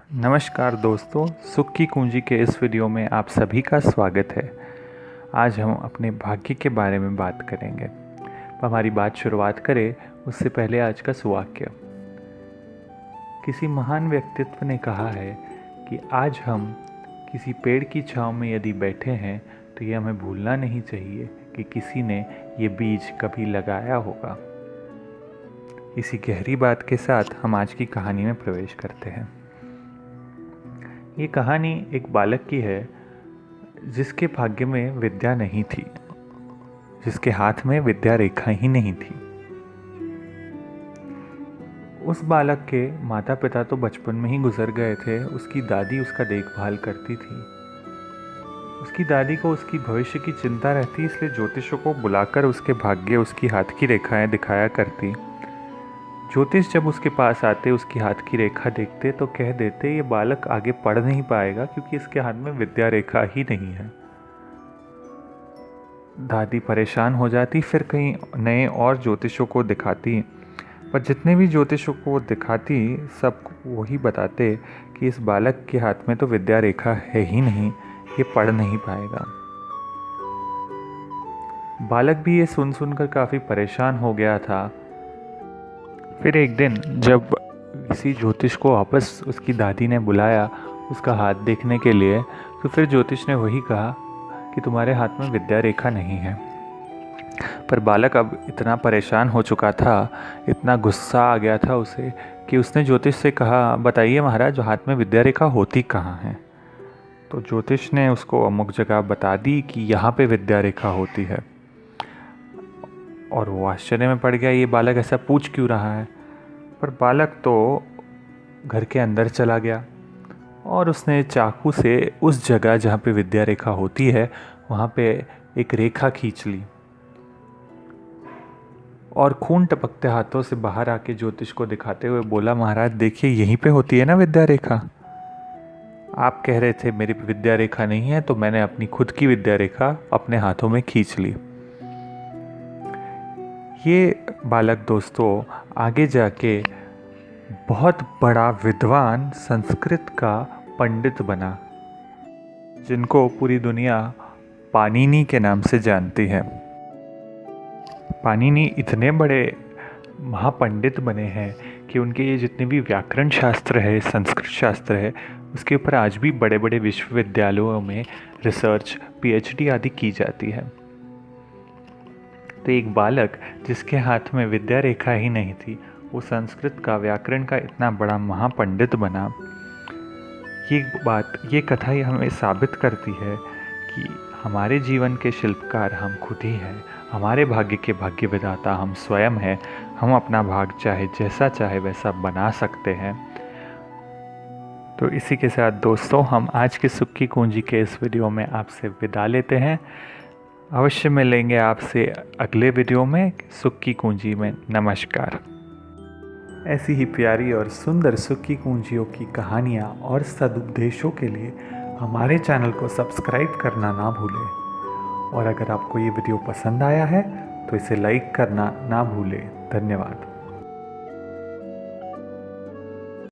नमस्कार दोस्तों, सुख की कुंजी के इस वीडियो में आप सभी का स्वागत है। आज हम अपने भाग्य के बारे में बात करेंगे। हमारी बात शुरुआत करें उससे पहले आज का सुवाक्य। किसी महान व्यक्तित्व ने कहा है कि आज हम किसी पेड़ की छांव में यदि बैठे हैं तो ये हमें भूलना नहीं चाहिए कि किसी ने ये बीज कभी लगाया होगा। इसी गहरी बात के साथ हम आज की कहानी में प्रवेश करते हैं। ये कहानी एक बालक की है जिसके भाग्य में विद्या नहीं थी, जिसके हाथ में विद्या रेखा ही नहीं थी। उस बालक के माता पिता तो बचपन में ही गुजर गए थे। उसकी दादी उसका देखभाल करती थी। उसकी दादी को उसकी भविष्य की चिंता रहती, इसलिए ज्योतिषों को बुलाकर उसके भाग्य, उसकी हाथ की रेखाएं दिखाया करती। ज्योतिष जब उसके पास आते, उसकी हाथ की रेखा देखते तो कह देते ये बालक आगे पढ़ नहीं पाएगा क्योंकि इसके हाथ में विद्या रेखा ही नहीं है। दादी परेशान हो जाती, फिर कहीं नए और ज्योतिषों को दिखाती, पर जितने भी ज्योतिषों को दिखाती सब वही बताते कि इस बालक के हाथ में तो विद्या रेखा है ही नहीं, ये पढ़ नहीं पाएगा। बालक भी ये सुन सुनकर काफ़ी परेशान हो गया था। फिर एक दिन जब किसी ज्योतिष को वापस उसकी दादी ने बुलाया उसका हाथ देखने के लिए, तो फिर ज्योतिष ने वही कहा कि तुम्हारे हाथ में विद्या रेखा नहीं है। पर बालक अब इतना परेशान हो चुका था, इतना गुस्सा आ गया था उसे कि उसने ज्योतिष से कहा, बताइए महाराज, हाथ में विद्या रेखा होती कहाँ है। तो ज्योतिष ने उसको अमुक जगह बता दी कि यहाँ पे विद्या रेखा होती है। और वो आश्चर्य में पड़ गया, ये बालक ऐसा पूछ क्यों रहा है। पर बालक तो घर के अंदर चला गया और उसने चाकू से उस जगह जहाँ पे विद्या रेखा होती है वहाँ पे एक रेखा खींच ली और खून टपकते हाथों से बाहर आके ज्योतिष को दिखाते हुए बोला, महाराज देखिए यहीं पे होती है ना विद्या रेखा। आप कह रहे थे मेरी विद्या रेखा नहीं है, तो मैंने अपनी खुद की विद्या रेखा अपने हाथों में खींच ली। ये बालक दोस्तों आगे जाके बहुत बड़ा विद्वान, संस्कृत का पंडित बना, जिनको पूरी दुनिया पाणिनि के नाम से जानती है। पाणिनि इतने बड़े महापंडित बने हैं कि उनके ये जितने भी व्याकरण शास्त्र है, संस्कृत शास्त्र है, उसके ऊपर आज भी बड़े बड़े विश्वविद्यालयों में रिसर्च, पीएचडी आदि की जाती है। तो एक बालक जिसके हाथ में विद्या रेखा ही नहीं थी, वो संस्कृत का, व्याकरण का इतना बड़ा महापंडित बना। ये कथा ही हमें साबित करती है कि हमारे जीवन के शिल्पकार हम खुद ही हैं। हमारे भाग्य के भाग्य विधाता हम स्वयं हैं। हम अपना भाग्य चाहे जैसा चाहे वैसा बना सकते हैं। तो इसी के साथ दोस्तों हम आज की सुख की कुंजी के इस वीडियो में आपसे विदा लेते हैं। अवश्य मिलेंगे आपसे अगले वीडियो में सुख की कुंजी में। नमस्कार। ऐसी ही प्यारी और सुंदर सुख की कुंजियों की कहानियाँ और सदुपदेशों के लिए हमारे चैनल को सब्सक्राइब करना ना भूलें। और अगर आपको ये वीडियो पसंद आया है तो इसे लाइक करना ना भूलें। धन्यवाद।